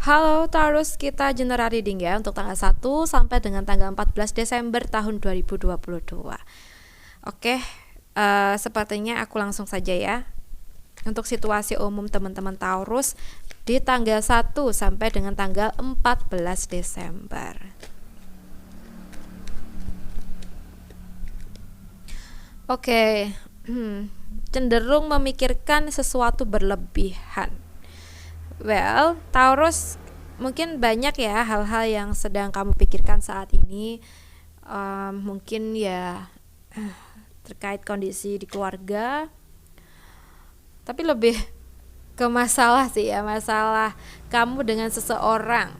Halo Taurus, kita general reading ya untuk tanggal 1 sampai dengan tanggal 14 Desember tahun 2022. Oke, sepertinya aku langsung saja ya. Untuk situasi umum teman-teman Taurus di tanggal 1 sampai dengan tanggal 14 Desember. Oke, cenderung memikirkan sesuatu berlebihan. Well, Taurus, mungkin banyak ya hal-hal yang sedang kamu pikirkan saat ini. Mungkin ya terkait kondisi di keluarga, tapi lebih ke masalah sih ya, masalah kamu dengan seseorang.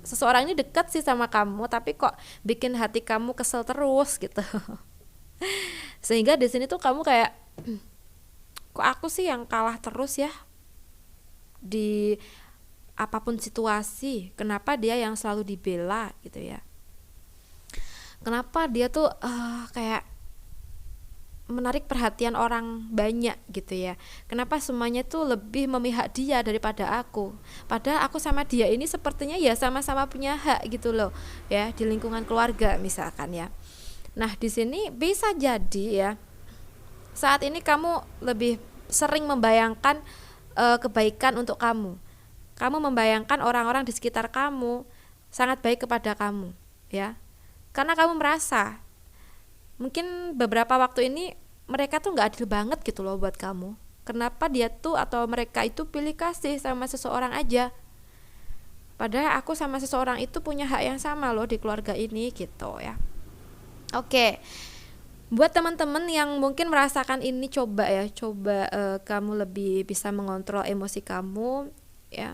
Seseorang ini dekat sih sama kamu, tapi kok bikin hati kamu kesel terus gitu. Sehingga di sini tuh kamu kayak, kok aku sih yang kalah terus ya di apapun situasi, kenapa dia yang selalu dibela gitu ya, kenapa dia tuh kayak menarik perhatian orang banyak gitu ya, kenapa semuanya tuh lebih memihak dia daripada aku, padahal aku sama dia ini sepertinya ya sama-sama punya hak gitu loh ya, di lingkungan keluarga misalkan ya. Nah di sini bisa jadi ya, saat ini kamu lebih sering membayangkan kebaikan untuk kamu. Kamu membayangkan orang-orang di sekitar kamu sangat baik kepada kamu, ya. Karena kamu merasa mungkin beberapa waktu ini mereka tuh nggak adil banget gitu loh buat kamu. Kenapa dia tuh atau mereka itu pilih kasih sama seseorang aja? Padahal aku sama seseorang itu punya hak yang sama loh di keluarga ini gitu ya. Oke. Buat teman-teman yang mungkin merasakan ini, coba kamu lebih bisa mengontrol emosi kamu ya,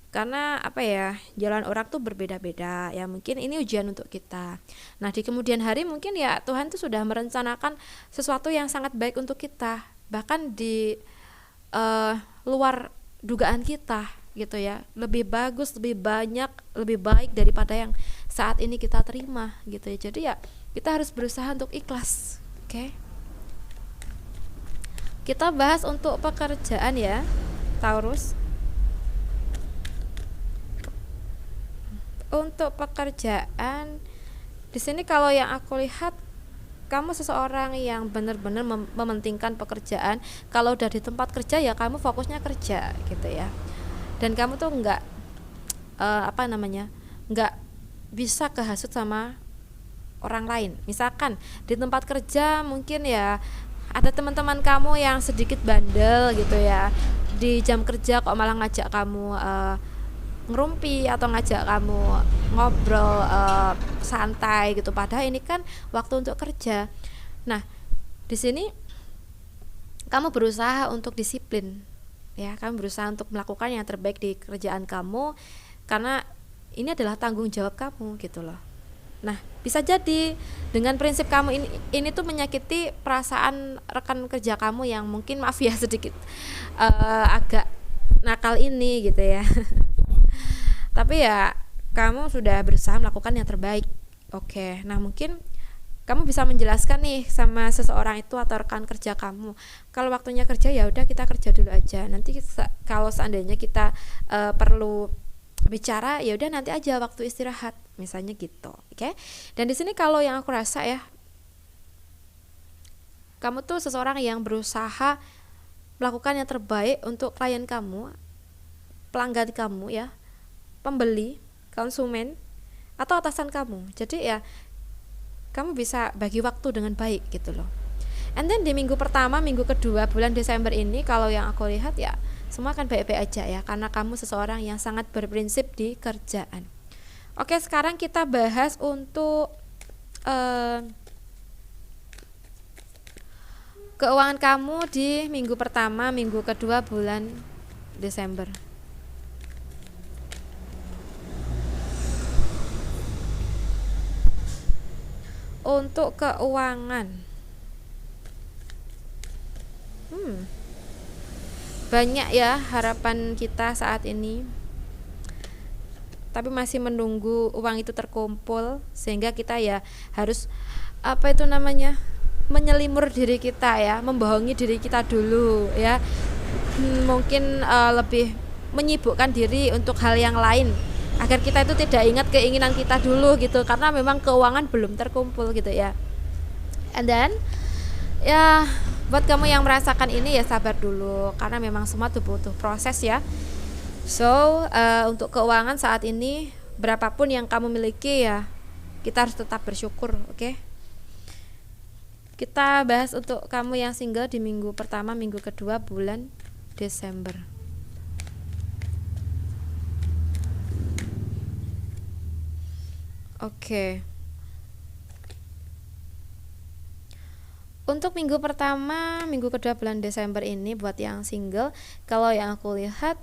karena apa ya, jalan orang tuh berbeda-beda ya, mungkin ini ujian untuk kita. Nah di kemudian hari mungkin ya Tuhan tuh sudah merencanakan sesuatu yang sangat baik untuk kita, bahkan di luar dugaan kita gitu ya, lebih bagus, lebih banyak, lebih baik daripada yang saat ini kita terima gitu ya. Jadi ya kita harus berusaha untuk ikhlas. Oke. Kita bahas untuk pekerjaan ya, Taurus. Untuk pekerjaan di sini kalau yang aku lihat, kamu seseorang yang benar-benar mementingkan pekerjaan. Kalau udah di tempat kerja ya kamu fokusnya kerja gitu ya. Dan kamu tuh nggak nggak bisa kehasut sama orang lain. Misalkan di tempat kerja mungkin ya ada teman-teman kamu yang sedikit bandel gitu ya, di jam kerja kok malah ngajak kamu ngerumpi atau ngajak kamu ngobrol santai gitu, padahal ini kan waktu untuk kerja. Nah di sini kamu berusaha untuk disiplin ya, kamu berusaha untuk melakukan yang terbaik di kerjaan kamu, karena ini adalah tanggung jawab kamu gitu loh. Nah bisa jadi dengan prinsip kamu ini tuh menyakiti perasaan rekan kerja kamu yang mungkin maaf ya sedikit agak nakal ini gitu ya. Tapi ya kamu sudah berusaha melakukan yang terbaik. Oke, nah mungkin kamu bisa menjelaskan nih sama seseorang itu atau rekan kerja kamu, kalau waktunya kerja ya udah kita kerja dulu aja, nanti kalau seandainya kita perlu bicara ya udah nanti aja waktu istirahat misalnya gitu. Oke. Dan di sini kalau yang aku rasa ya, kamu tuh seseorang yang berusaha melakukan yang terbaik untuk klien kamu, pelanggan kamu ya, pembeli, konsumen atau atasan kamu. Jadi ya kamu bisa bagi waktu dengan baik gitu loh. And then di minggu pertama, minggu kedua bulan Desember ini kalau yang aku lihat ya semua akan baik-baik aja ya, karena kamu seseorang yang sangat berprinsip di kerjaan. Oke, sekarang kita bahas untuk keuangan kamu di minggu pertama, minggu kedua bulan Desember. Untuk keuangan, banyak ya harapan kita saat ini, tapi masih menunggu uang itu terkumpul, sehingga kita ya harus apa itu namanya, menyelimur diri kita ya, membohongi diri kita dulu ya. Mungkin lebih menyibukkan diri untuk hal yang lain agar kita itu tidak ingat keinginan kita dulu gitu, karena memang keuangan belum terkumpul gitu ya. And then ya, buat kamu yang merasakan ini ya sabar dulu, karena memang semua tuh butuh proses ya. So untuk keuangan saat ini, berapapun yang kamu miliki ya, kita harus tetap bersyukur, oke? Kita bahas untuk kamu yang single di minggu pertama, minggu kedua bulan Desember. Oke. Untuk minggu pertama, minggu kedua bulan Desember ini buat yang single, kalau yang aku lihat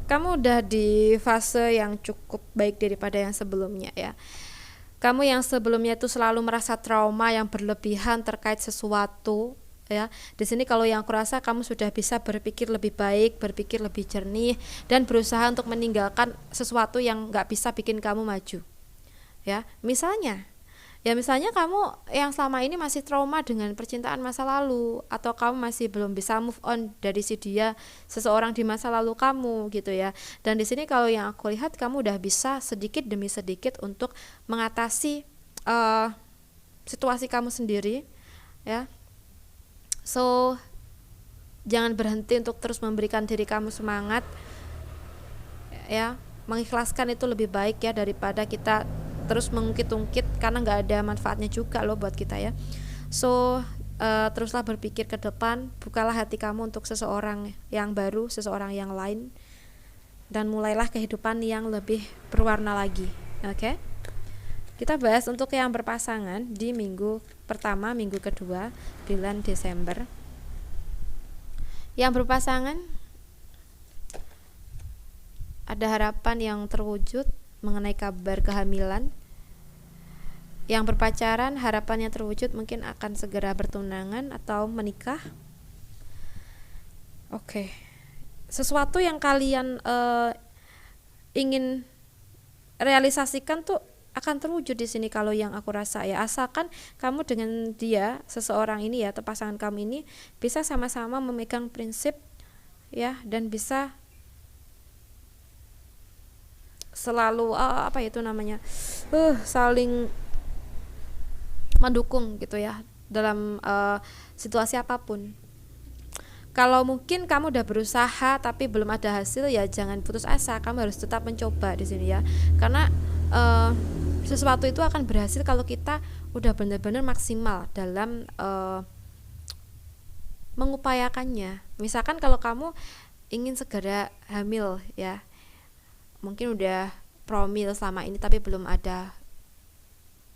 kamu udah di fase yang cukup baik daripada yang sebelumnya ya. Kamu yang sebelumnya itu selalu merasa trauma yang berlebihan terkait sesuatu ya. Di sini kalau yang aku rasa kamu sudah bisa berpikir lebih baik, berpikir lebih jernih, dan berusaha untuk meninggalkan sesuatu yang nggak bisa bikin kamu maju. Ya, misalnya kamu yang selama ini masih trauma dengan percintaan masa lalu, atau kamu masih belum bisa move on dari si dia, seseorang di masa lalu kamu gitu ya. Dan di sini kalau yang aku lihat kamu udah bisa sedikit demi sedikit untuk mengatasi situasi kamu sendiri ya. So jangan berhenti untuk terus memberikan diri kamu semangat ya. Mengikhlaskan itu lebih baik ya daripada kita terus mengungkit-ungkit, karena nggak ada manfaatnya juga loh buat kita ya. So teruslah berpikir ke depan, bukalah hati kamu untuk seseorang yang baru, seseorang yang lain, dan mulailah kehidupan yang lebih berwarna lagi. Oke? Kita bahas untuk yang berpasangan di minggu pertama, minggu kedua bulan Desember. Yang berpasangan, ada harapan yang terwujud mengenai kabar kehamilan. Yang berpacaran, harapannya terwujud, mungkin akan segera bertunangan atau menikah. Oke. Sesuatu yang kalian ingin realisasikan tuh akan terwujud di sini kalau yang aku rasa ya, asalkan kamu dengan dia, seseorang ini ya, atau pasangan kamu ini bisa sama-sama memegang prinsip ya, dan bisa selalu saling mendukung gitu ya dalam situasi apapun. Kalau mungkin kamu udah berusaha tapi belum ada hasil, ya jangan putus asa, kamu harus tetap mencoba di sini ya, karena sesuatu itu akan berhasil kalau kita udah benar-benar maksimal dalam mengupayakannya. Misalkan kalau kamu ingin segera hamil ya, mungkin udah promil selama ini tapi belum ada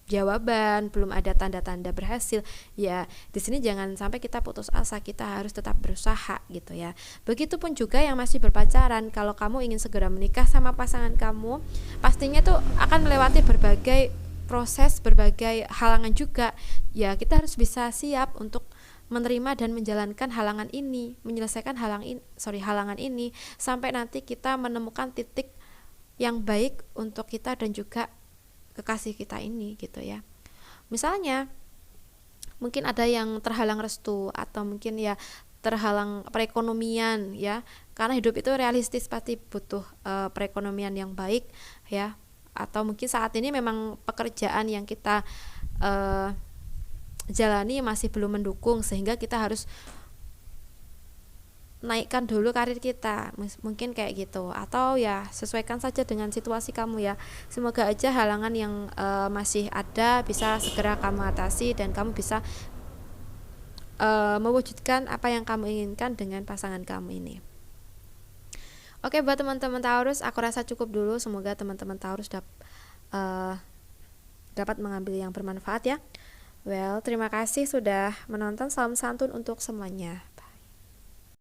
jawaban, belum ada tanda-tanda berhasil, ya di sini jangan sampai kita putus asa, kita harus tetap berusaha gitu ya. Begitupun juga yang masih berpacaran, kalau kamu ingin segera menikah sama pasangan kamu, pastinya tuh akan melewati berbagai proses, berbagai halangan juga ya. Kita harus bisa siap untuk menerima dan menjalankan halangan ini, menyelesaikan halangan ini sampai nanti kita menemukan titik yang baik untuk kita dan juga kekasih kita ini gitu ya. Misalnya mungkin ada yang terhalang restu, atau mungkin ya terhalang perekonomian ya, karena hidup itu realistis, pasti butuh perekonomian yang baik ya. Atau mungkin saat ini memang pekerjaan yang kita jalani masih belum mendukung, sehingga kita harus naikkan dulu karir kita, mungkin kayak gitu. Atau ya sesuaikan saja dengan situasi kamu ya. Semoga aja halangan yang masih ada bisa segera kamu atasi, dan kamu bisa mewujudkan apa yang kamu inginkan dengan pasangan kamu ini. Oke, buat teman-teman Taurus, aku rasa cukup dulu. Semoga teman-teman Taurus dapat mengambil yang bermanfaat ya. Well, terima kasih sudah menonton. Salam santun untuk semuanya.